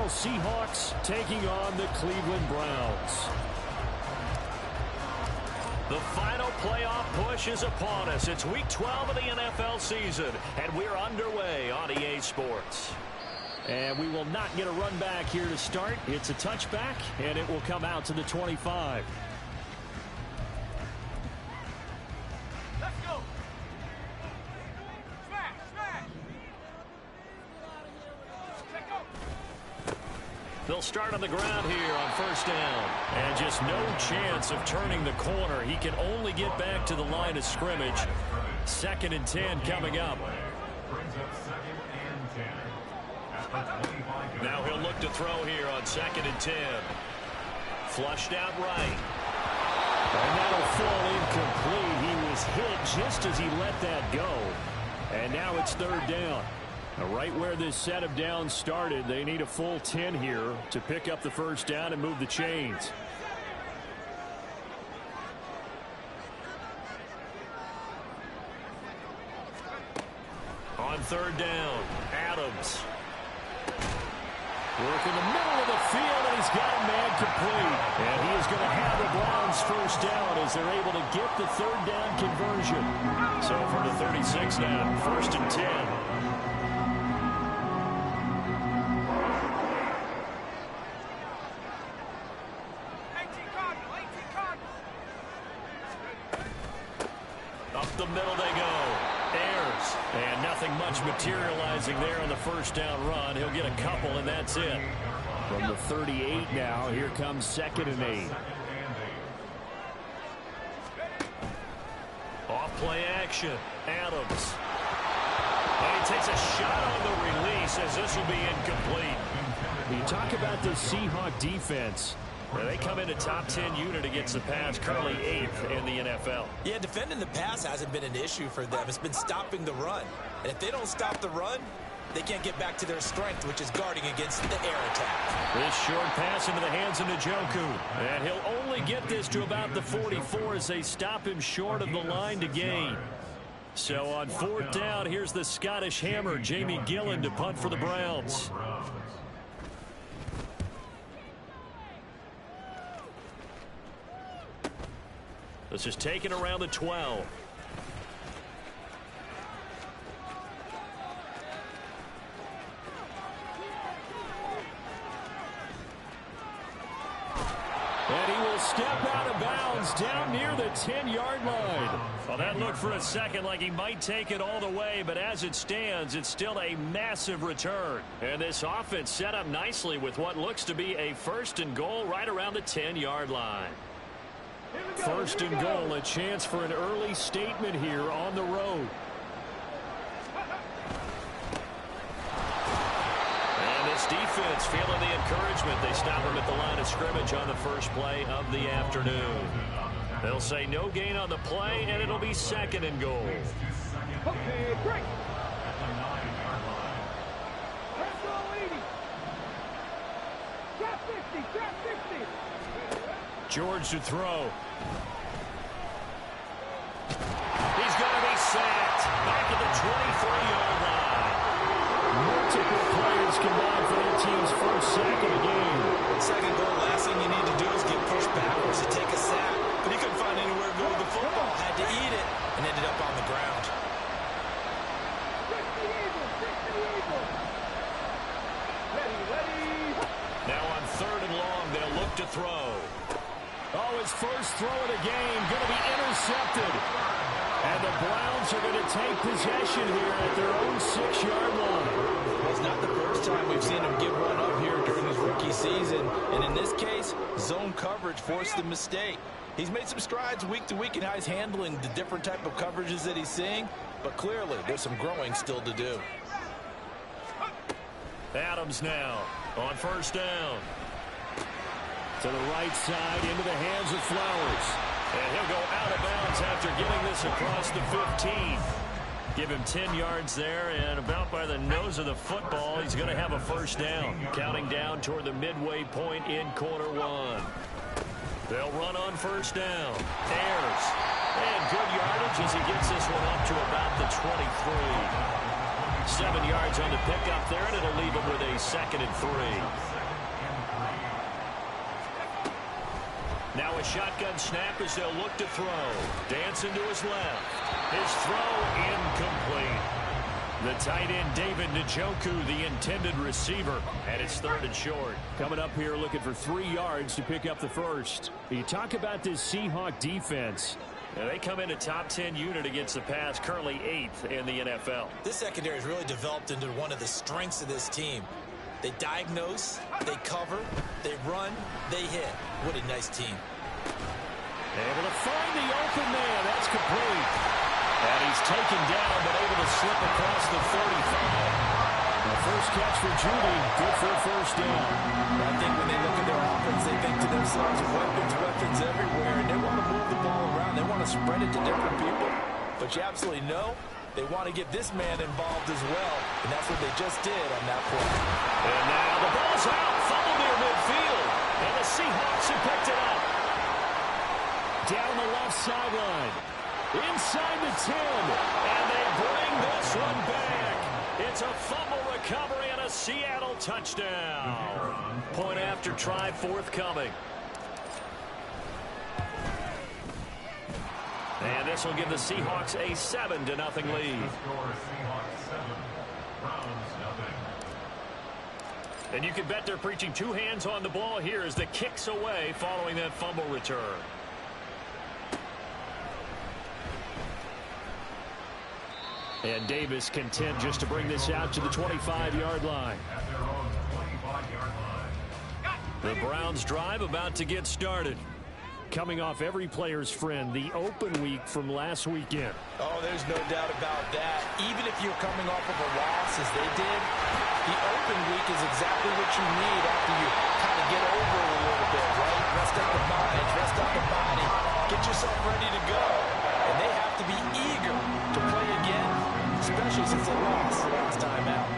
Seahawks taking on the Cleveland Browns. The final playoff push is upon us. It's Week 12 of the NFL season, and we're underway on EA Sports. And we will not get a run back here to start. It's a touchback, and it will come out to the 25. Let's go. Smash, smash. Check go. They'll start on the ground here on first down. And just no chance of turning the corner. He can only get back to the line of scrimmage. 2nd and 10 coming up. Now he'll look to throw here on 2nd and 10. Flushed out right. And that'll fall incomplete. He was hit just as he let that go. And now it's 3rd down. Right where this set of downs started, they need a full 10 here to pick up the first down and move the chains. On 3rd down, Adams. Work in the middle of the field, and he's got a man complete. And he is going to have the Browns first down as they're able to get the 3rd down conversion. So from the 36 now, 1st and 10. Up the middle they go. Ayers. And nothing much materializing there on the first down run. He'll get a couple, and that's it. From the 38 now, here comes 2nd and 8. Off play action. Adams. And he takes a shot on the release as this will be incomplete. You talk about the Seahawk defense. They come in a top 10 unit against the pass, currently 8th in the NFL. Yeah, defending the pass hasn't been an issue for them. It's been stopping the run. And if they don't stop the run, they can't get back to their strength, which is guarding against the air attack. This short pass into the hands of Njoku. And he'll only get this to about the 44 as they stop him short of the line to gain. So on 4th down, here's the Scottish Hammer, Jamie Gillen, to punt for the Browns. This is taken around the 12. And he will step out of bounds down near the 10-yard line. Well, that looked for a second like he might take it all the way, but as it stands, it's still a massive return. And this offense set up nicely with what looks to be a 1st and goal right around the 10-yard line. 1st and goal, a chance for an early statement here on the road. And this defense feeling the encouragement. They stop him at the line of scrimmage on the first play of the afternoon. They'll say no gain on the play, and it'll be 2nd and goal. Okay, great. George to throw. He's going to be sacked. Back at the 23-yard line. Multiple players combined for their team's first sack of the game. 2nd goal, last thing you need to do is get pushed backwards to take a sack. But he couldn't find anywhere to go with the football. Had to eat it and ended up on the ground. Now on 3rd and long, they'll look to throw. Oh, his first throw of the game going to be intercepted. And the Browns are going to take possession here at their own 6-yard line. Well, it's not the first time we've seen him give one up here during his rookie season. And in this case, zone coverage forced the mistake. He's made some strides week to week in how he's handling the different type of coverages that he's seeing. But clearly, there's some growing still to do. Adams now on 1st down. To the right side, into the hands of Flowers. And he'll go out of bounds after getting this across the 15. Give him 10 yards there, and about by the nose of the football, he's going to have a first down. Counting down toward the midway point in quarter 1. They'll run on 1st down. Ayers. And good yardage as he gets this one up to about the 23. 7 yards on the pickup there, and it'll leave him with a 2nd and 3. Now a shotgun snap as they'll look to throw. Dancing to his left. His throw incomplete. The tight end, David Njoku, the intended receiver. And it's 3rd and short. Coming up here looking for 3 yards to pick up the first. You talk about this Seahawk defense. Now they come in a top 10 unit against the pass, currently 8th in the NFL. This secondary has really developed into one of the strengths of this team. They diagnose, they cover, they run, they hit. What a nice team. Able to find the open man. That's complete. And he's taken down, but able to slip across the 35. The first catch for Judy, good for a first down. I think when they look at their offense, they think to themselves, weapons everywhere, and they want to move the ball around. They want to spread it to different people. But you absolutely know they want to get this man involved as well, and that's what they just did on that play. And now the ball's out, fumble near midfield, and the Seahawks have picked it up. Down the left sideline, inside the 10, and they bring this one back. It's a fumble recovery and a Seattle touchdown. Point after try forthcoming. And this will give the Seahawks a 7-0 lead. And you can bet they're preaching 2 hands on the ball here as the kicks away following that fumble return. And Davis content just to bring this out to the 25-yard line. The Browns drive about to get started. Coming off every player's friend, the open week from last weekend. Oh, there's no doubt about that. Even if you're coming off of a loss as they did, the open week is exactly what you need after you kind of get over it a little bit, right? Rest up the mind, rest up the body, get yourself ready to go. And they have to be eager to play again, especially since they lost the last time out.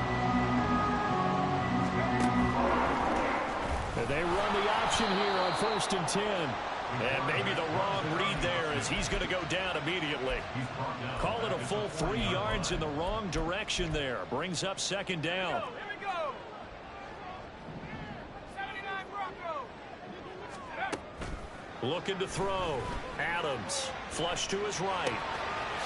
And they run the option here on 1st and 10. And maybe the wrong read there as he's going to go down immediately. Call it a full 3 yards in the wrong direction there. Brings up 2nd down. Here we go. 79 Broncos. Looking to throw. Adams, flush to his right.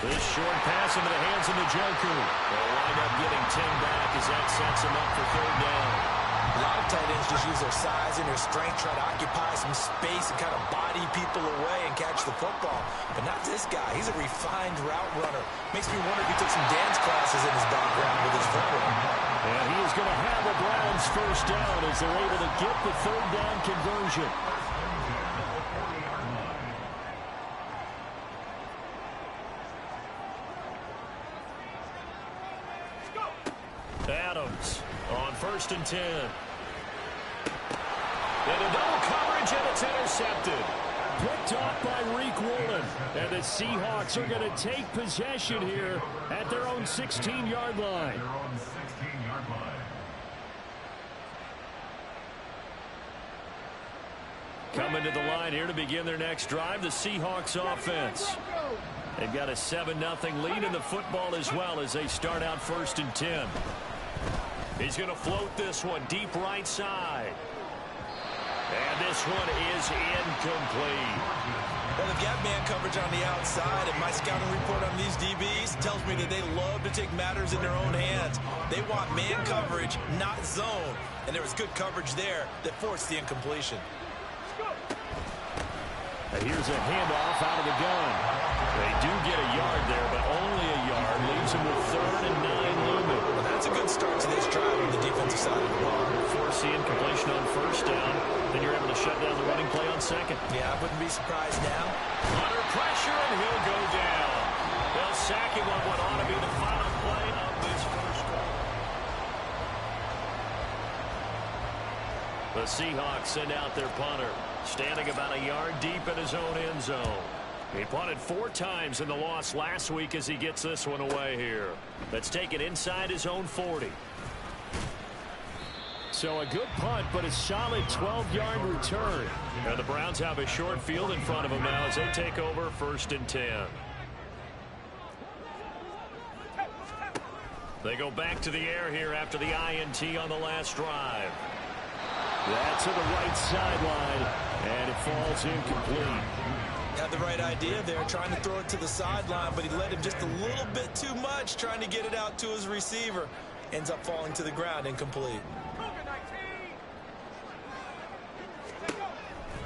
This short pass into the hands of Njoku. They'll wind up getting 10 back as that sets him up for 3rd down. A lot of tight ends just use their size and their strength, try to occupy some space and kind of body people away and catch the football. But not this guy. He's a refined route runner. Makes me wonder if he took some dance classes in his background with his footwork. And he is going to have the Browns 1st down as they're able to get the 3rd down conversion. Adams on 1st and 10. And a double coverage, and it's intercepted. Picked off by Reek Woolen. And the Seahawks are going to take possession here at their own 16-yard line. Coming to the line here to begin their next drive, the Seahawks offense. They've got a 7-0 lead in the football as well as they start out 1st and 10. He's going to float this one deep right side. And this one is incomplete. Well, they've got man coverage on the outside, and my scouting report on these DBs tells me that they love to take matters in their own hands. They want man coverage, not zone. And there was good coverage there that forced the incompletion. And here's a handoff out of the gun. They do get a yard there, but only a yard. Leaves them with 3rd and 9 looming. Well, that's a good start to this drive on the defensive side of the ball. Forcing completion on 1st down. Then you're able to shut down the running play on 2nd. Yeah, I wouldn't be surprised now. Under pressure, and he'll go down. They'll sack him on what ought to be the final play of this first drive. The Seahawks send out their punter, standing about a yard deep in his own end zone. He punted 4 times in the loss last week as he gets this one away here. Let's take it inside his own 40. So a good punt, but a solid 12-yard return. And the Browns have a short field in front of them now as they take over 1st and 10. They go back to the air here after the INT on the last drive. That to the right sideline, and it falls incomplete. Had the right idea there, trying to throw it to the sideline, but he led him just a little bit too much, trying to get it out to his receiver. Ends up falling to the ground, incomplete.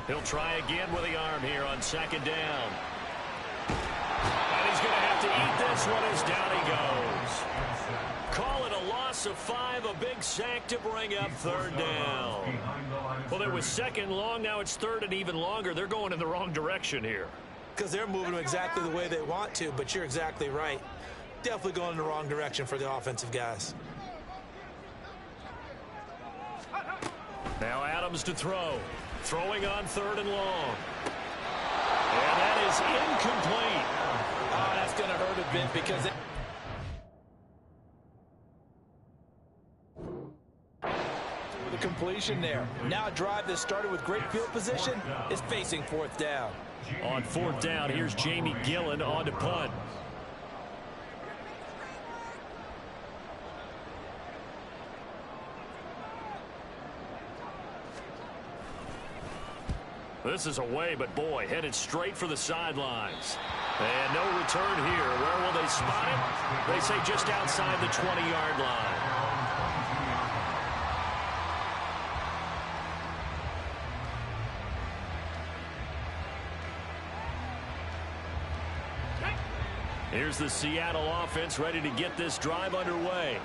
He'll try again with the arm here on second down. And he's going to have to eat this one as down he goes. Call it a loss of 5, a big sack to bring up third down. Well, it was second long, now it's third and even longer. They're going in the wrong direction here. Because they're moving them exactly the way they want to, but you're exactly right. Definitely going in the wrong direction for the offensive guys. Now Adams to throw. Throwing on third and long. And that is incomplete. Oh, that's going to hurt a bit because with a completion there. Now a drive that started with great field position is facing fourth down. On fourth down, here's Jamie Gillen on to punt. This is away, but boy, headed straight for the sidelines. And no return here. Where will they spot it? They say just outside the 20-yard line. Here's the Seattle offense ready to get this drive underway.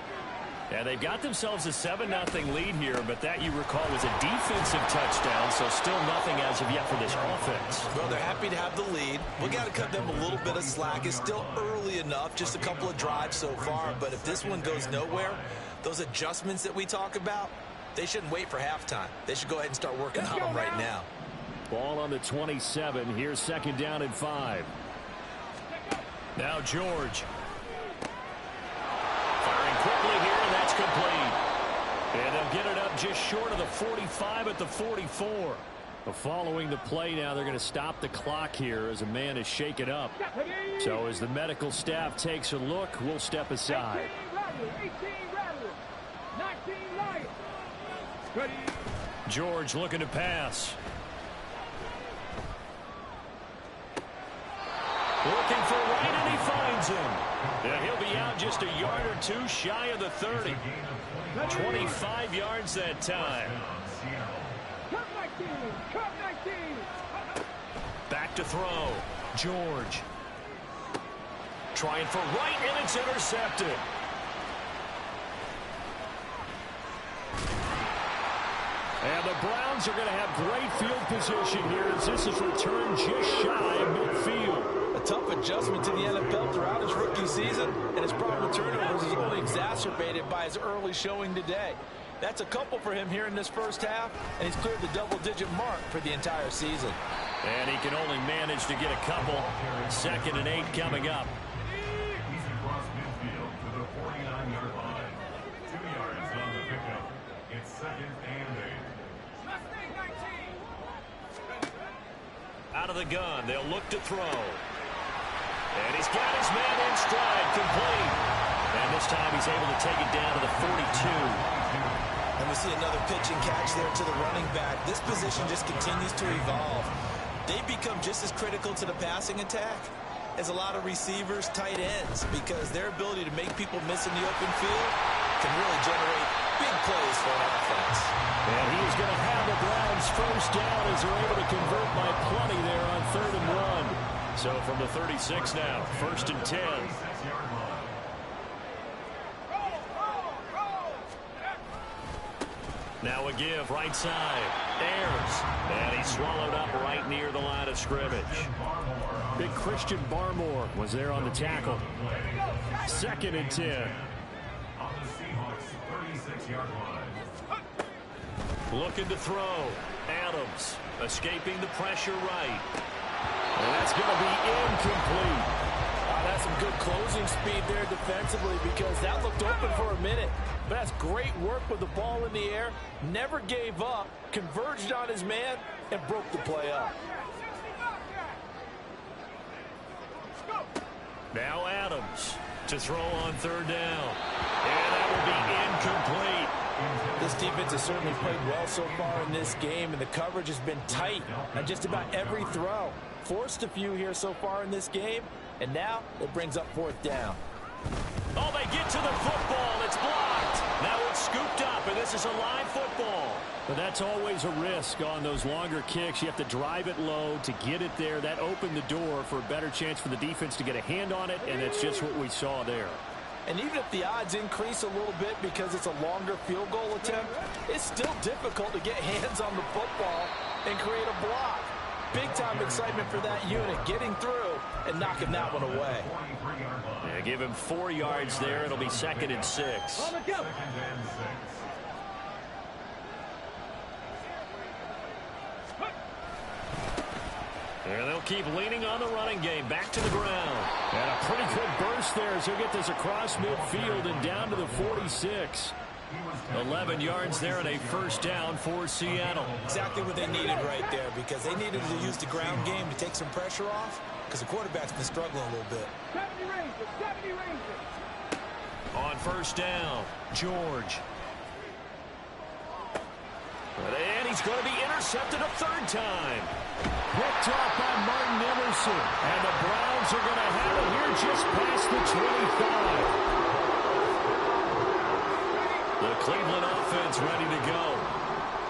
And they've got themselves a 7-0 lead here, but that, you recall, was a defensive touchdown, so still nothing as of yet for this offense. Well, they're happy to have the lead. We got to cut them a little bit of slack. It's still early enough, just a couple of drives so far, but if this one goes nowhere, those adjustments that we talk about, they shouldn't wait for halftime. They should go ahead and start working on them right now. Ball on the 27. Here's second down and 5. Now George. Firing quickly here, and that's complete. And they'll get it up just short of the 45 at the 44. Following the play now, they're going to stop the clock here as a man is shaken up. So as the medical staff takes a look, we'll step aside. 18 rattle, 19 light. Ready. George looking to pass. Looking for right, and he finds him. And he'll be out just a yard or two shy of the 30. 25 yards that time. Cut 19, cut 19. Back to throw. George. Trying for right, and it's intercepted. And the Browns are going to have great field position here as this is returned just shy of midfield. A tough adjustment to the NFL throughout his rookie season, and his problem with turnovers is only exacerbated by his early showing today. That's a couple for him here in this first half, and he's cleared the double-digit mark for the entire season. And he can only manage to get a couple. 2nd and 8 coming up. He's across midfield to the 49-yard line. 2 yards on the pickup. It's 2nd and 8. Out of the gun, they'll look to throw. And he's got his man in stride, complete. And this time he's able to take it down to the 42. And we see another pitch and catch there to the running back. This position just continues to evolve. They become just as critical to the passing attack as a lot of receivers, tight ends, because their ability to make people miss in the open field can really generate big plays for an offense. And he is going to have the Browns first down as they're able to convert by plenty there on 3rd and 1. So from the 36 now, 1st and 10. Now a give, right side. Ayers. And he's swallowed up right near the line of scrimmage. Big Christian Barmore was there on the tackle. 2nd and 10. On the Seahawks 36-yard line. Looking to throw. Adams escaping the pressure right. And that's going to be incomplete. That's some good closing speed there defensively because that looked open for a minute. But that's great work with the ball in the air. Never gave up, converged on his man, and broke the play up. Now Adams to throw on 3rd down. And that will be incomplete. This defense has certainly played well so far in this game, and the coverage has been tight on just about every throw. Forced a few here so far in this game, and now it brings up fourth down. Oh, they get to the football. It's blocked. Now it's scooped up, and this is a live football. But that's always a risk on those longer kicks. You have to drive it low to get it there. That opened the door for a better chance for the defense to get a hand on it, and that's just what we saw there. And even if the odds increase a little bit because it's a longer field goal attempt, it's still difficult to get hands on the football and create a block. Big-time excitement for that unit, getting through and knocking that one away. Yeah, give him 4 yards there. It'll be 2nd and 6. On the go. And they'll keep leaning on the running game. Back to the ground. And a pretty good burst there as he'll get this across midfield and down to the 46. 11 yards there and a first down for Seattle. Exactly what they needed right there, because they needed to use the ground game to take some pressure off, because the quarterback's been struggling a little bit. 70 Rangers, 70 Rangers. On first down, George. And he's going to be intercepted a 3rd time. Picked off by Martin Emerson. And the Browns are going to have it here just past the 25. The Cleveland offense ready to go.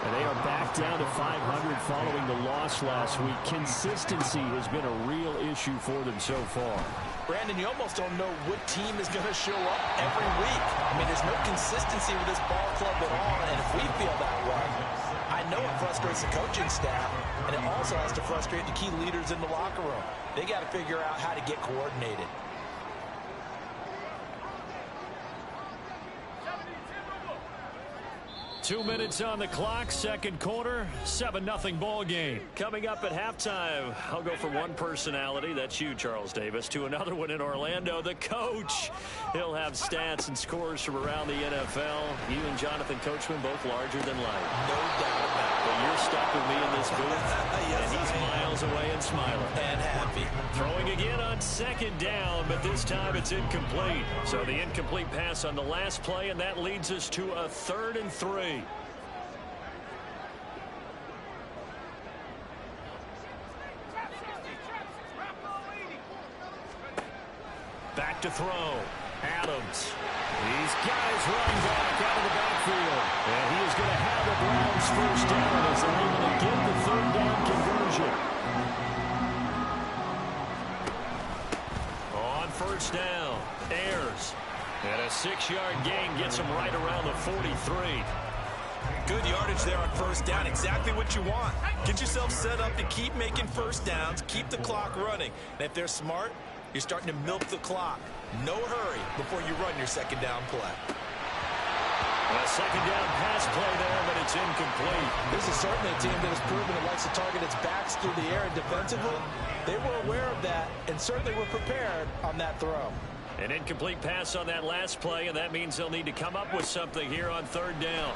And they are back down to 500 following the loss last week. Consistency has been a real issue for them so far. Brandon, you almost don't know what team is going to show up every week. I mean, there's no consistency with this ball club at all, and if we feel that way, I know it frustrates the coaching staff, and it also has to frustrate the key leaders in the locker room. They got to figure out how to get coordinated. Two minutes on the clock, second quarter, 7-0 ball game. Coming up at halftime, I'll go from one personality, that's you, Charles Davis, to another one in Orlando, the coach. He'll have stats and scores from around the NFL. You and Jonathan Coachman both larger than life. No doubt about it. But you're stuck with me in this booth, Yes, and he's miles away and smiling. And happy. Throwing again on 2nd down, but this time it's incomplete. So the incomplete pass on the last play, and that leads us to a 3rd and 3. Back to throw. Adams. These guys run back out of the backfield. And he is going to have the Browns first down as they're able to get the 3rd down conversion. On first down, Ayers. And a 6-yard gain gets him right around the 43. Good yardage there on first down. Exactly what you want. Get yourself set up to keep making first downs, keep the clock running. And if they're smart, you're starting to milk the clock. No hurry before you run your 2nd down play. A 2nd down pass play there, but it's incomplete. This is certainly a team that has proven it likes to target its backs through the air and defensively. They were aware of that and certainly were prepared on that throw. An incomplete pass on that last play, and that means they'll need to come up with something here on 3rd down.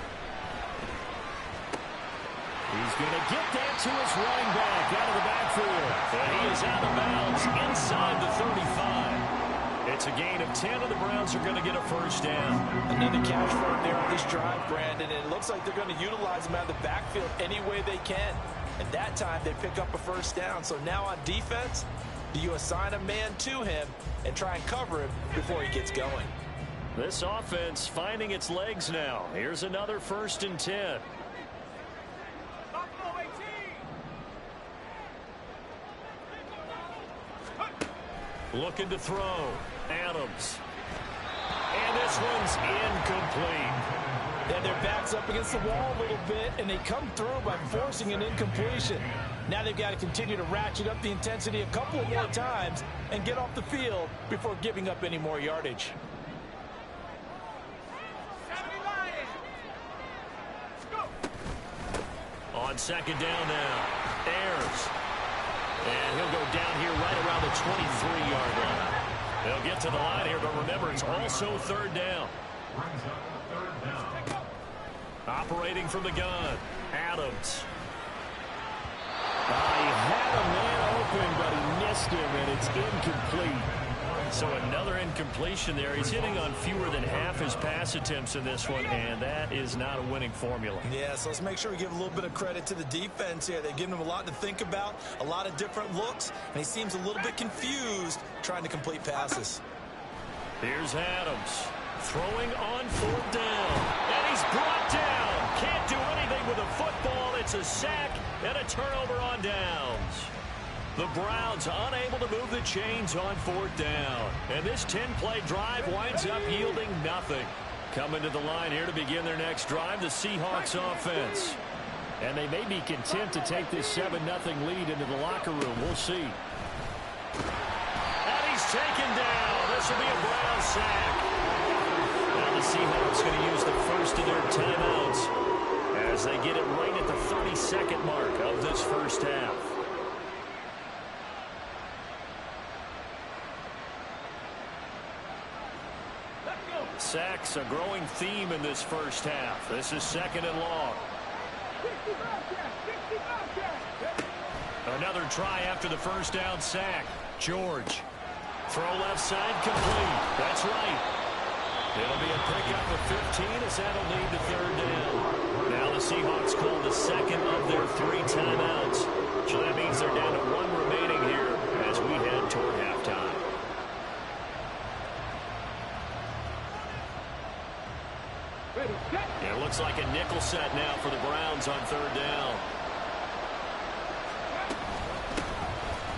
He's going to get that to his running back out of the backfield. And he is out of bounds inside the 35. It's a gain of 10, and the Browns are going to get a first down. Another catch for him there on this drive, Brandon, and it looks like they're going to utilize him out of the backfield any way they can. And that time, they pick up a first down. So now on defense, do you assign a man to him and try and cover him before he gets going? This offense finding its legs now. Here's another 1st and 10. Looking to throw. Adams. And this one's incomplete. And their back's up against the wall a little bit, and they come through by forcing an incompletion. Now they've got to continue to ratchet up the intensity a couple more times and get off the field before giving up any more yardage. On 2nd down now. Ayers. And he'll go down here right around the 23-yard line. They'll get to the line here, but remember, it's also 3rd down. Operating from the gun, Adams. He had a man open, but he missed him, and it's incomplete. So another incompletion there. He's hitting on fewer than half his pass attempts in this one, and that is not a winning formula. Yeah, so let's make sure we give a little bit of credit to the defense here. They've given him a lot to think about, a lot of different looks, and he seems a little bit confused trying to complete passes. Here's Adams throwing on 4th down, and he's brought down. Can't do anything with a football. It's a sack and a turnover on downs. The Browns unable to move the chains on 4th down. And this 10-play drive winds up yielding nothing. Coming to the line here to begin their next drive, the Seahawks offense. And they may be content to take this 7-0 lead into the locker room. We'll see. And he's taken down. This will be a Brown sack. Now the Seahawks going to use the first of their timeouts as they get it right at the 30-second mark of this first half. Sacks a growing theme in this first half. This is 2nd and long. Another try after the first down sack. George. Throw left side complete. That's right. It'll be a pickup of 15 as that'll lead to 3rd down. Now the Seahawks call the second of their 3 timeouts. So that means they're down to 1 remaining here as we head toward halftime. Yeah, it looks like a nickel set now for the Browns on 3rd down.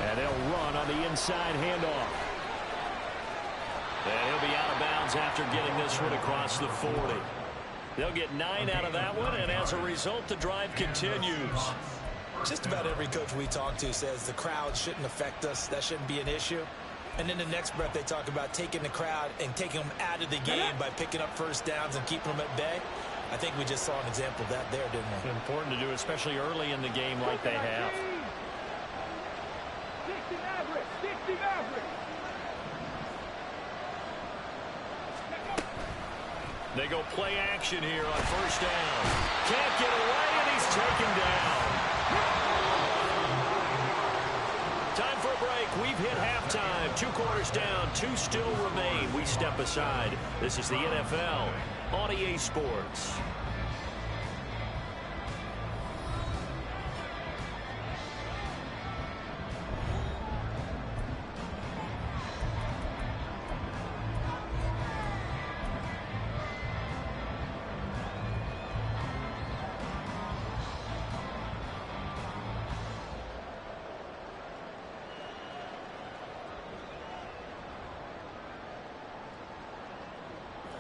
And they'll run on the inside handoff. And he'll be out of bounds after getting this one across the 40. They'll get 9 out of that one, and as a result, the drive continues. Just about every coach we talk to says the crowd shouldn't affect us. That shouldn't be an issue. And in the next breath, they talk about taking the crowd and taking them out of the game by picking up first downs and keeping them at bay. I think we just saw an example of that there, didn't we? It's important to do, especially early in the game like they have. 60 Maverick, 60 Maverick. They go play action here on 1st down. Can't get away, and he's taken down. Time for a break. We've hit halftime. 2 quarters down. 2 still remain. We step aside. This is the NFL on EA Sports.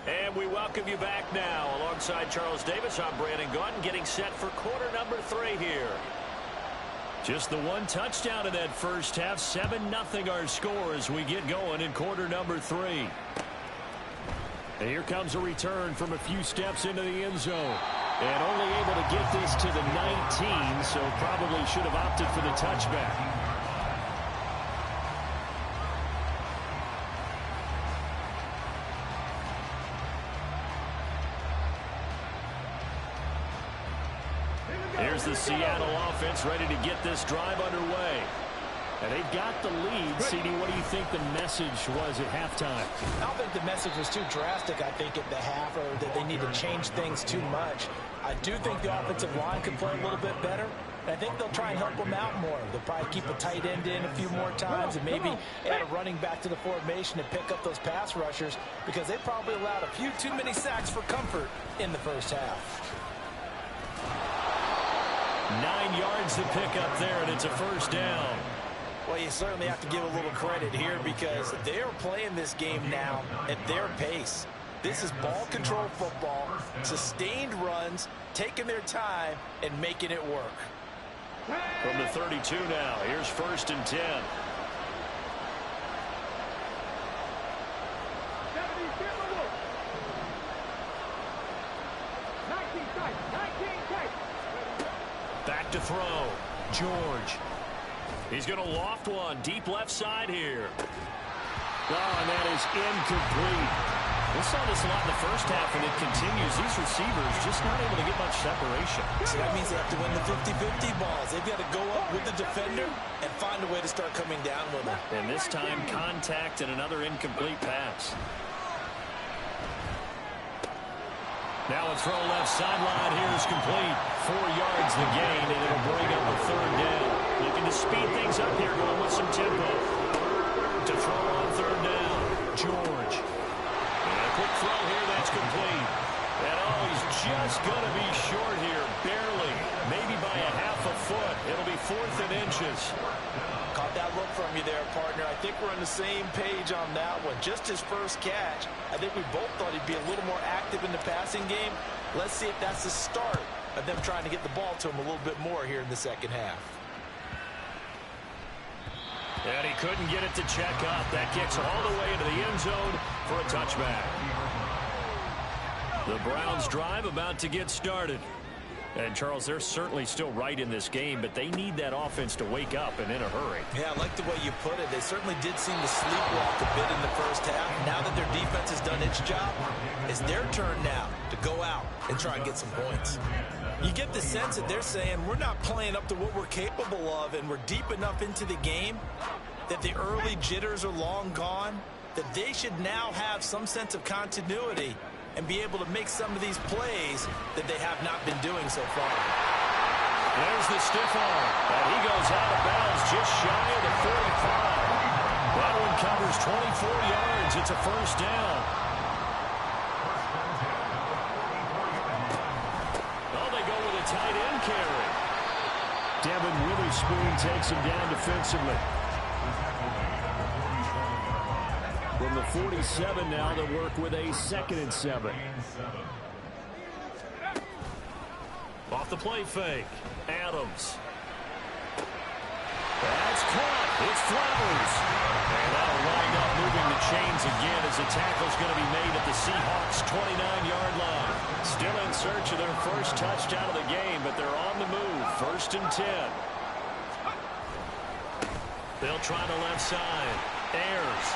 And we welcome you back now. Alongside Charles Davis, I'm Brandon Gaudin, getting set for quarter number 3 here. Just the 1 touchdown in that first half. 7-0 our score as we get going in quarter number 3. And here comes a return from a few steps into the end zone. And only able to get this to the 19, so probably should have opted for the touchback. Here's the Seattle offense ready to get this drive underway. And they've got the lead. CD, what do you think the message was at halftime? I don't think the message was too drastic, I think, at the half, or that they need to change things too much. I do think the offensive line could play a little bit better. And I think they'll try and help them out more. They'll probably keep a tight end in a few more times and maybe add a running back to the formation to pick up those pass rushers, because they probably allowed a few too many sacks for comfort in the first half. 9 yards to pick up there, and it's a first down. Well, you certainly have to give a little credit here because they're playing this game now at their pace. This is ball control football, sustained runs, taking their time, and making it work. From the 32 now, here's 1st and 10. 19 tight, 19 tight. Back to throw. George. He's going to loft one deep left side here. Oh, and that is incomplete. We saw this a lot in the first half, and it continues. These receivers just not able to get much separation. So that means they have to win the 50-50 balls. They've got to go up with the defender and find a way to start coming down with them. And this time, contact and another incomplete pass. Now a throw left sideline here is complete. 4 yards the gain, and it'll bring up a third down. Looking to speed things up here, going with some tempo. To throw on third down, George. And a quick throw here, that's complete. And oh, he's just going to be short here, barely. Maybe by a half a foot. It'll be 4th and inches. Caught that look from you there, partner. I think we're on the same page on that one. Just his first catch. I think we both thought he'd be a little more active in the passing game. Let's see if that's the start of them trying to get the ball to him a little bit more here in the second half. And he couldn't get it to check up. That kicks all the way into the end zone for a touchback. The Browns drive about to get started. And, Charles, they're certainly still right in this game, but they need that offense to wake up and in a hurry. Yeah, I like the way you put it. They certainly did seem to sleepwalk a bit in the first half. Now that their defense has done its job, it's their turn now to go out and try and get some points. You get the sense that they're saying we're not playing up to what we're capable of, and we're deep enough into the game that the early jitters are long gone, that they should now have some sense of continuity and be able to make some of these plays that they have not been doing so far. There's the stiff arm, and he goes out of bounds just shy of the 45. That one covers 24 yards. It's a first down. Oh, they go with a tight end carry. Devin Witherspoon takes him down defensively. From the 47 now, they'll work with a 2nd and 7. Off the play fake. Adams. That's caught. It's Flowers. And that'll wind up moving the chains again as the tackle's going to be made at the Seahawks' 29-yard line. Still in search of their first touchdown of the game, but they're on the move. 1st and 10. They'll try the left side. Ayers.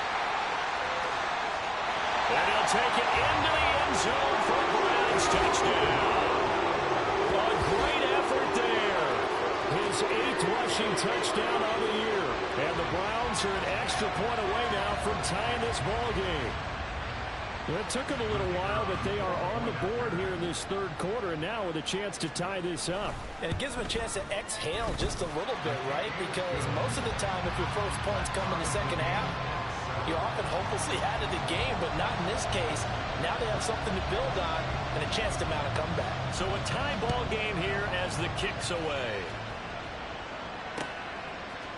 And he'll take it into the end zone for a Browns touchdown. A great effort there. His 8th rushing touchdown of the year. And the Browns are an extra point away now from tying this ball game. It took them a little while, but they are on the board here in this 3rd quarter, and now with a chance to tie this up. And it gives them a chance to exhale just a little bit, right? Because most of the time, if your first points come in the second half, you're often hopelessly out of the game, but not in this case. Now they have something to build on and a chance to mount a comeback. So a tie ball game here as the kick's away.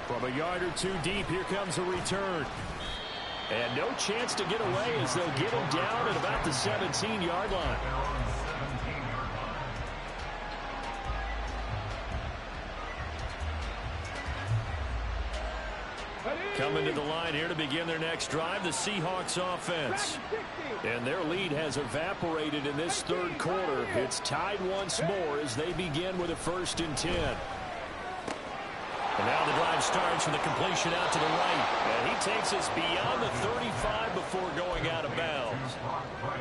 From a yard or two deep, here comes a return. And no chance to get away as they'll get him down at about the 17-yard line. Coming to the line here to begin their next drive, the Seahawks offense. And their lead has evaporated in this 3rd quarter. It's tied once more as they begin with a 1st and 10. And now the drive starts with a completion out to the right. And he takes us beyond the 35 before going out of bounds.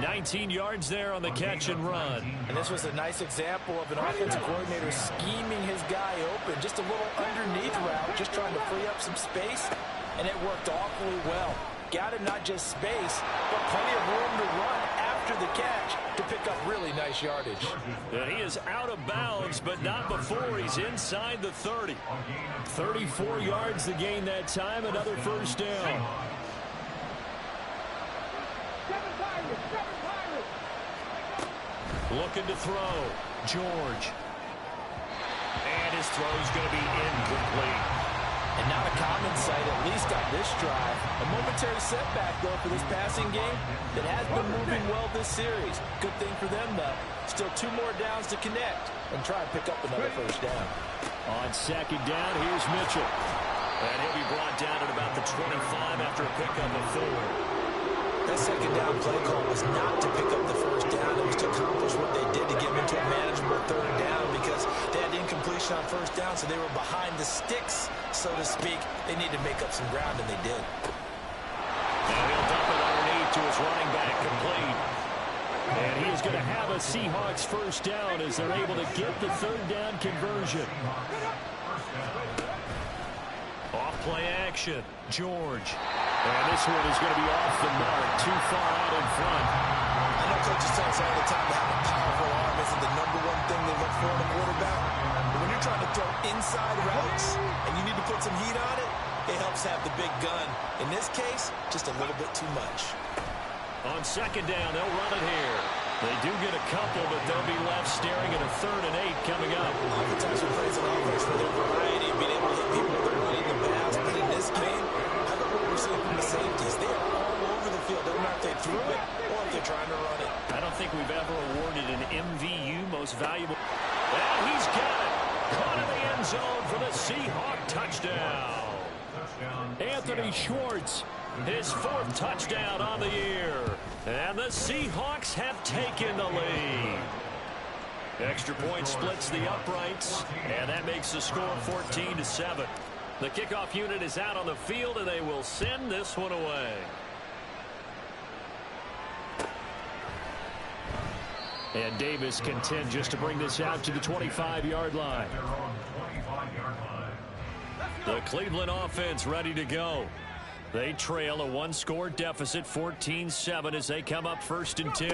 19 yards there on the catch and run. And this was a nice example of an offensive coordinator scheming his guy open. Just a little underneath route, just trying to free up some space. And it worked awfully well. Got him not just space, but plenty of room to run after the catch to pick up really nice yardage. And he is out of bounds, but not before he's inside the 30. 34 yards to gain that time, another first down. Looking to throw. George. And his throw's going to be incomplete. And not a common sight, at least on this drive. A momentary setback, though, for this passing game that has been moving well this series. Good thing for them, though. Still 2 more downs to connect and try and pick up another first down. On 2nd down, here's Mitchell. And he'll be brought down at about the 25 after a pickup of 4. That 2nd down play call was not to pick up the first down. It was to accomplish what they did to get them into a manageable 3rd down because they had incompletion on 1st down, so they were behind the sticks, so to speak. They needed to make up some ground, and they did. And he'll dump it underneath to his running back, complete. And he is going to have a Seahawks first down as they're able to get the third down conversion. Off play action, George. And this one is going to be off the mark, too far out in front. I know coaches tell us all the time to have a powerful arm isn't the #1 thing they look for in a quarterback. But when you're trying to throw inside routes and you need to put some heat on it, it helps have the big gun. In this case, just a little bit too much. On second down, they'll run it here. They do get a couple, but they'll be left staring at a 3rd and 8 coming up. Oftentimes we praise an offense for their variety of being able to hit people with their running the pass. But in this game, how about what we're seeing from the safeties? They are all over the field. Doesn't matter if they threw it or if they're trying to run it. I don't think we've ever awarded an MVU most valuable. And he's got it. Caught in the end zone for the Seahawk touchdown. Anthony Schwartz, his 4th touchdown on the year. And the Seahawks have taken the lead. Extra point splits the uprights, and that makes the score 14-7. The kickoff unit is out on the field, and they will send this one away. And Davis content just to bring this out to the 25-yard line. The Cleveland offense ready to go. They trail a 1-score deficit, 14-7, as they come up 1st and 10.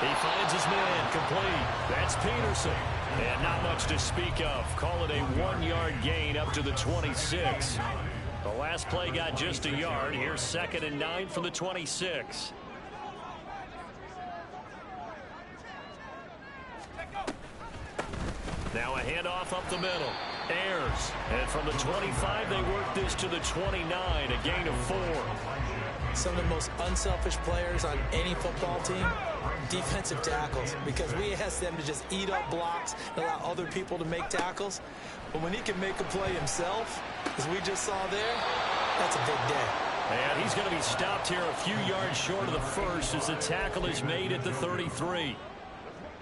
He finds his man, complete. That's Peterson. And not much to speak of. Call it a 1-yard gain up to the 26. The last play got just a yard. Here's 2nd and 9 from the 26. Now a handoff up the middle. Ayers. And from the 25, they work this to the 29, a gain of 4. Some of the most unselfish players on any football team, defensive tackles, because we ask them to just eat up blocks and allow other people to make tackles. But when he can make a play himself, as we just saw there, that's a big day. And he's going to be stopped here a few yards short of the first as the tackle is made at the 33.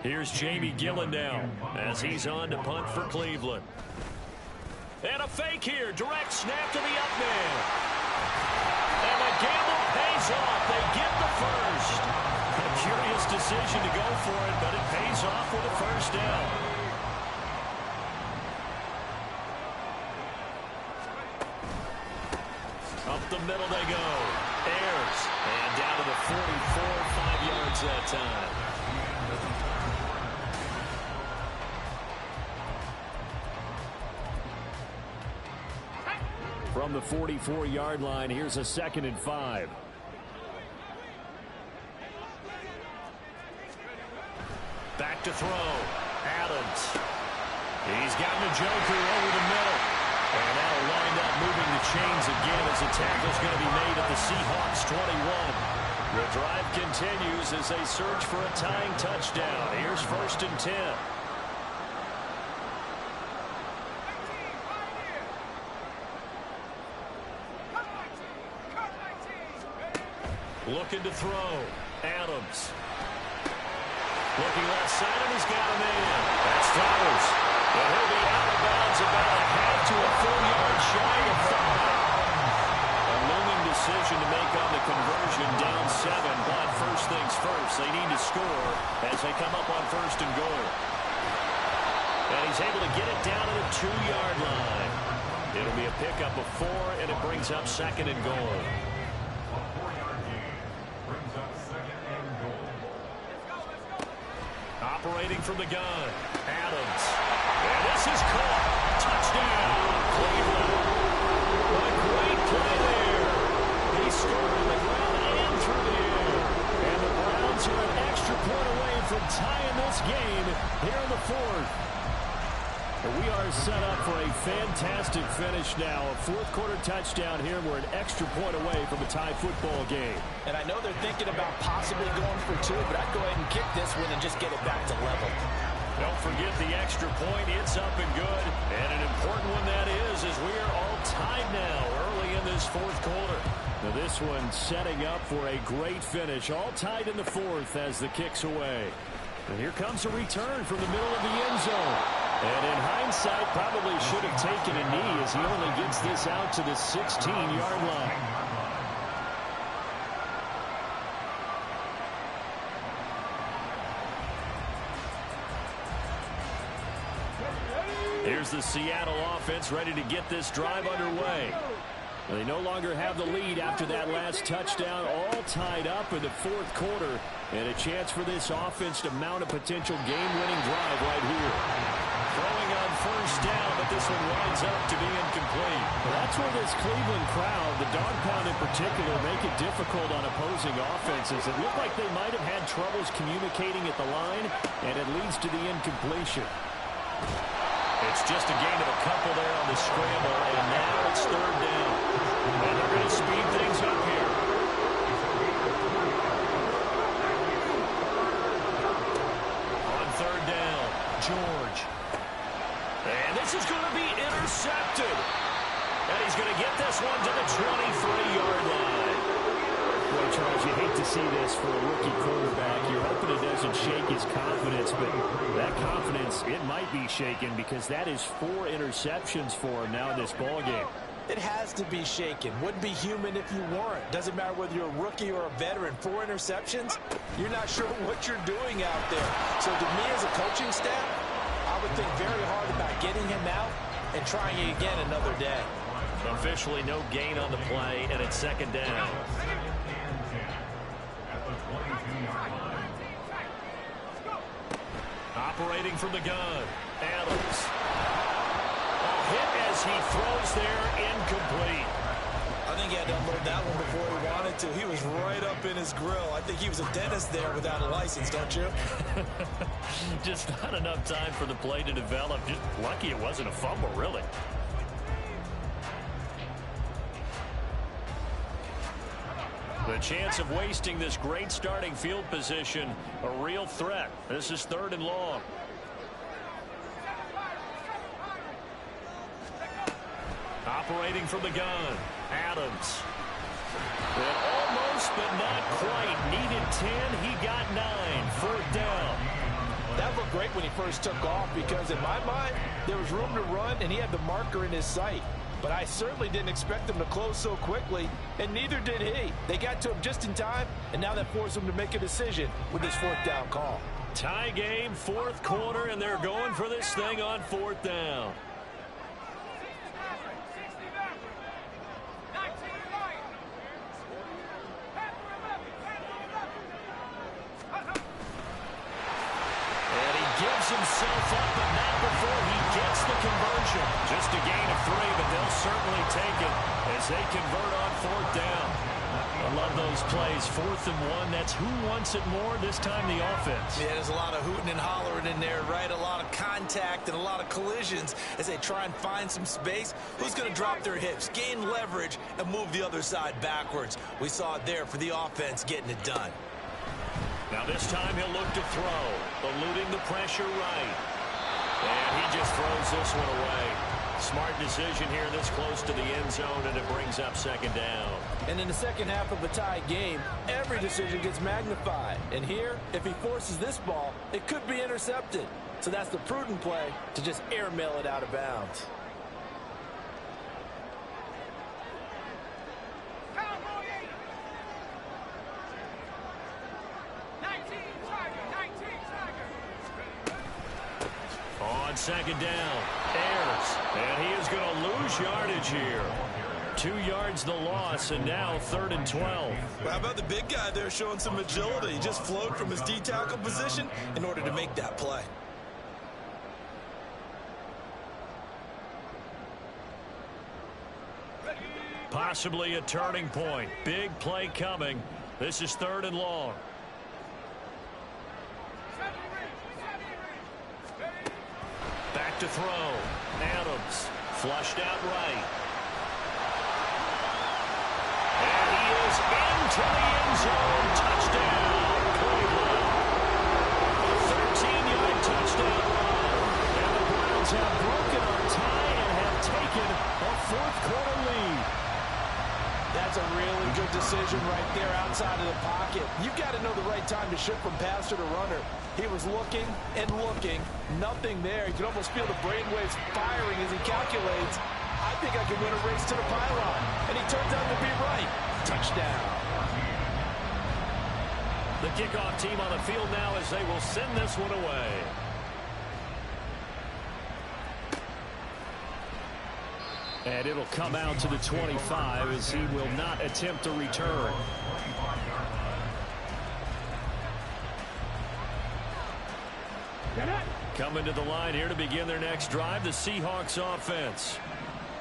Here's Jamie Gillen now as he's on to punt for Cleveland. And a fake here. Direct snap to the up man. And the gamble pays off. They get the first. A curious decision to go for it, but it pays off with a first down. Up the middle they go. Ayers. And down to the 44, 5 yards that time. From the 44-yard line, here's a 2nd and 5. Back to throw. Adams. He's gotten a joker over the middle. And that'll wind up moving the chains again as the tackle's going to be made at the Seahawks 21. The drive continues as they search for a tying touchdown. Here's 1st and 10. Looking to throw. Adams. Looking left side, and he's got a man. That's Flowers. And he'll be out of bounds about a half to a 4-yard shy of 5. A looming decision to make on the conversion, down 7. But first things first, they need to score as they come up on 1st and goal. And he's able to get it down to the 2-yard line. It'll be a pickup of 4, and it brings up 2nd and goal. Operating from the gun, Adams. And this is caught. Touchdown, Cleveland. A great play there. He scored on the ground and through the air. And the Browns are an extra point away from tying this game here in the 4th. We are set up for a fantastic finish now. A 4th-quarter touchdown here. We're an extra point away from a tie football game. And I know they're thinking about possibly going for 2, but I'd go ahead and kick this one and just get it back to level. Don't forget the extra point. It's up and good. And an important one that is, as we are all tied now early in this 4th quarter. Now this one setting up for a great finish. All tied in the 4th as the kick's away. And here comes a return from the middle of the end zone. And in hindsight, probably should have taken a knee as he only gets this out to the 16-yard line. Here's the Seattle offense ready to get this drive underway. They no longer have the lead after that last touchdown, all tied up in the fourth quarter, and a chance for this offense to mount a potential game-winning drive right here. Throwing on first down, but this one winds up to be incomplete. Well, that's where this Cleveland crowd, the dog pound in particular, make it difficult on opposing offenses. It looked like they might have had troubles communicating at the line, and it leads to the incompletion. It's just a gain of a couple there on the scramble, and now it's third down. And they're going to speed things up here. On third down, George. And this is going to be intercepted. And he's going to get this one to the 23-yard line. Well, Charles, you hate to see this for a rookie quarterback. You're hoping it doesn't shake his confidence, but that confidence, it might be shaken because that is 4 interceptions for him now in this ballgame. It has to be shaken. Wouldn't be human if you weren't. Doesn't matter whether you're a rookie or a veteran. 4 interceptions, you're not sure what you're doing out there. So to me as a coaching staff, I would think very hard about getting him out and trying it again another day. Officially no gain on the play, and it's second down. Operating from the gun, Adams. A hit as he throws there, incomplete. I think he had to unload that one before he wanted to. He was right up in his grill. I think he was a dentist there without a license, don't you? Just not enough time for the play to develop. Just lucky it wasn't a fumble, really. The chance of wasting this great starting field position, a real threat. This is third and long. Operating from the gun, Adams. And almost, but not quite. Needed 10, he got 9. Fourth down. That looked great when he first took off because in my mind, there was room to run and he had the marker in his sight. But I certainly didn't expect them to close so quickly, and neither did he. They got to him just in time, and now that forced him to make a decision with this fourth down call. Tie game, fourth quarter, and they're going for this thing on fourth down. And he gives himself up, but not before he gets the conversion. Just a gain of 3, but they'll certainly take it as they convert on fourth down. I love those plays. 4th and 1. That's who wants it more, this time the offense. Yeah, there's a lot of hooting and hollering in there, right? A lot of contact and a lot of collisions as they try and find some space. Who's going to drop their hips, gain leverage, and move the other side backwards? We saw it there for the offense getting it done. Now this time he'll look to throw, eluding the pressure right. And he just throws this one away. Smart decision here this close to the end zone, and it brings up second down. And in the second half of a tie game, every decision gets magnified. And here, if he forces this ball, it could be intercepted. So that's the prudent play to just airmail it out of bounds. On second down, Ayers, and he is going to lose yardage here. 2 yards the loss, and now 3rd and 12. Well, how about the big guy there showing some agility? He just flowed from his D-tackle position in order to make that play. Possibly a turning point. Big play coming. This is 3rd and long. Back to throw. Adams flushed out right. And he is into the end zone. Touchdown, Cleveland. A 13-yard touchdown run. And the Browns have broken our tie and have taken a fourth-quarter lead. That's a really good decision right there outside of the pocket. You've got to know the right time to shift from passer to runner. He was looking and looking. Nothing there. You can almost feel the brainwaves firing as he calculates. I think I can win a race to the pylon. And he turns out to be right. Touchdown. The kickoff team on the field now as they will send this one away. And it'll come out to the 25 as he will not attempt a return. Coming to the line here to begin their next drive, the Seahawks offense.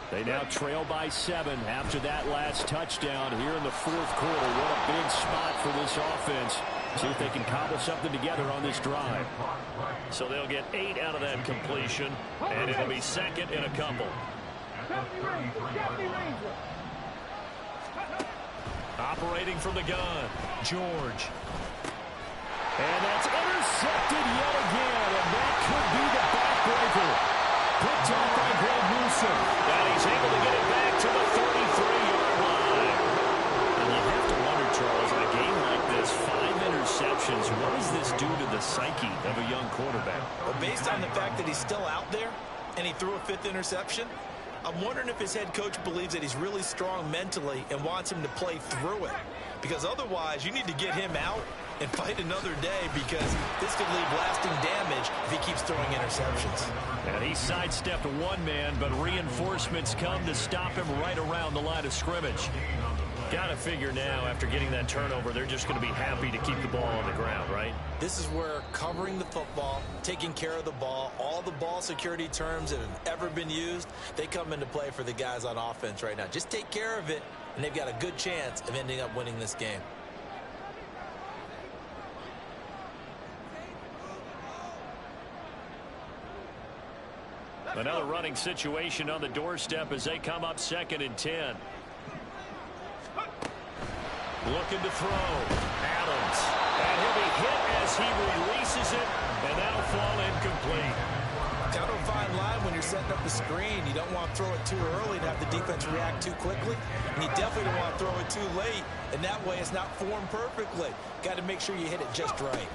They now trail by 7 after that last touchdown here in the fourth quarter. What a big spot for this offense. See if they can cobble something together on this drive. So they'll get 8 out of that completion, and it'll be second in a couple. Operating from the gun, George. And that's intercepted yet again, and that could be the backbreaker. Picked off by Greg Newsom. And he's able to get it back to the 33-yard line. And you have to wonder, Charles, in a game like this, 5 interceptions, what does this do to the psyche of a young quarterback? Well, based on the fact that he's still out there and he threw a 5th interception, I'm wondering if his head coach believes that he's really strong mentally and wants him to play through it. Because otherwise, you need to get him out and fight another day, because this could leave lasting damage if he keeps throwing interceptions. And he sidestepped one man, but reinforcements come to stop him right around the line of scrimmage. Got to figure now, after getting that turnover, they're just going to be happy to keep the ball on the ground, right? This is where covering the football, taking care of the ball, all the ball security terms that have ever been used, they come into play for the guys on offense right now. Just take care of it, and they've got a good chance of ending up winning this game. Another running situation on the doorstep as they come up 2nd and 10. Looking to throw. Adams. And he'll be hit as he releases it, and that'll fall incomplete. Kind of a fine line when you're setting up the screen. You don't want to throw it too early and have the defense react too quickly. And you definitely don't want to throw it too late, and that way it's not formed perfectly. Got to make sure you hit it just right.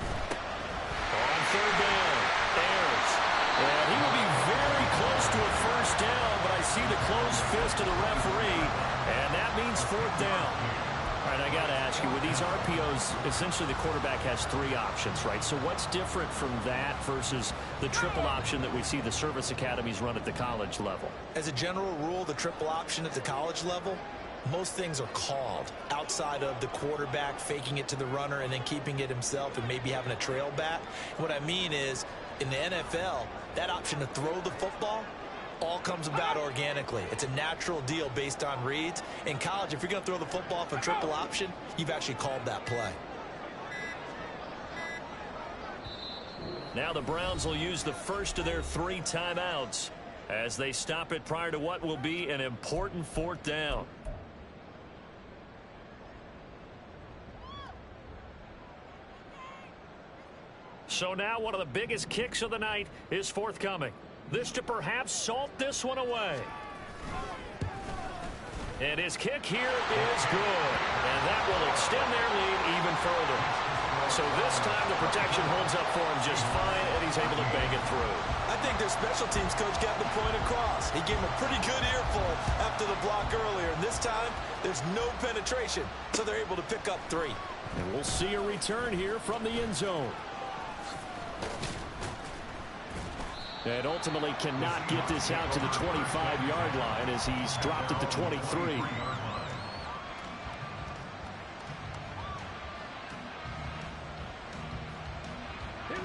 On 3rd down, Ayers. And he will be very close to a first down, but I see the closed fist of the referee, and that means 4th down. All right, I got to ask you, with these RPOs, essentially the quarterback has 3 options, right? So what's different from that versus the triple option that we see the service academies run at the college level? As a general rule, the triple option at the college level, most things are called outside of the quarterback faking it to the runner and then keeping it himself and maybe having a trail back. What I mean is, in the NFL, that option to throw the football all comes about organically. It's a natural deal based on reads. In college, if you're going to throw the football for triple option, you've actually called that play. Now the Browns will use the first of their 3 timeouts as they stop it prior to what will be an important 4th down. So now one of the biggest kicks of the night is forthcoming. This to perhaps salt this one away. And his kick here is good. And that will extend their lead even further. So this time the protection holds up for him just fine, and he's able to bang it through. I think their special teams coach got the point across. He gave him a pretty good earful after the block earlier. And this time, there's no penetration, so they're able to pick up 3. And we'll see a return here from the end zone. And ultimately cannot get this out to the 25-yard line as he's dropped at the 23.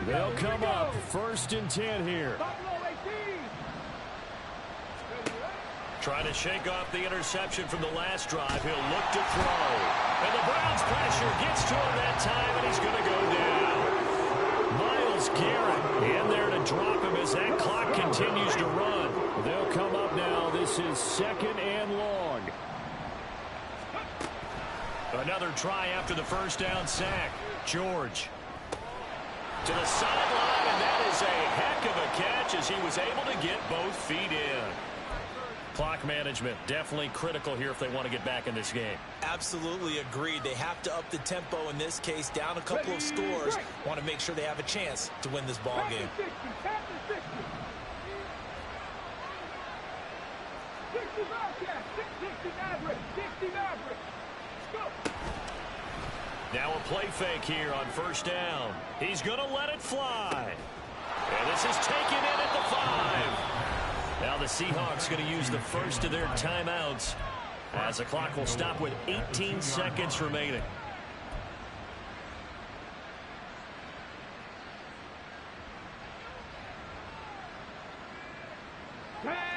They'll come up 1st and 10 here. Trying to shake off the interception from the last drive. He'll look to throw. And the Browns pressure gets to him that time, and he's going to go down. Myles Garrett in there to drop him as that clock continues to run. They'll come up now. This is 2nd and long. Another try after the first down sack. George. To the sideline, and that is a heck of a catch as he was able to get both feet in. Clock management definitely critical here if they want to get back in this game. Absolutely agreed. They have to up the tempo in this case, down a couple of scores. Want to make sure they have a chance to win this ball game. Now a play fake here on first down. He's going to let it fly. And this is taken in at the 5. Now the Seahawks going to use the first of their timeouts as the clock will stop with 18 seconds remaining.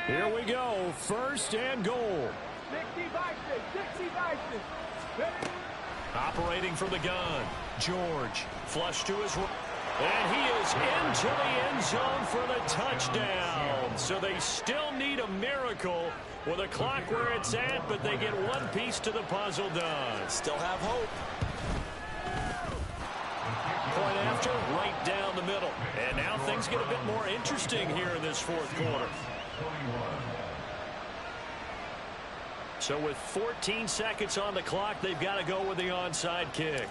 Here we go. First and goal. 60 Vikings, 60 Vikings. Operating from the gun. George. Flush to his right. And he is into the end zone for the touchdown. So they still need a miracle with a clock where it's at, but they get one piece to the puzzle done. Still have hope. Point after, right down the middle. And now things get a bit more interesting here in this fourth quarter. So with 14 seconds on the clock, they've got to go with the onside kick.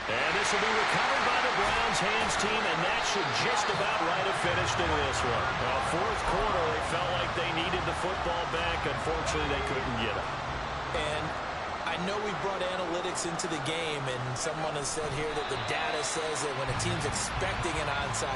And this will be recovered by the Browns hands team, and that should just about write a finish to this one. Well, fourth quarter, they felt like they needed the football back. Unfortunately, they couldn't get it. And I know we brought analytics into the game, and someone has said here that the data says that when a team's expecting an onside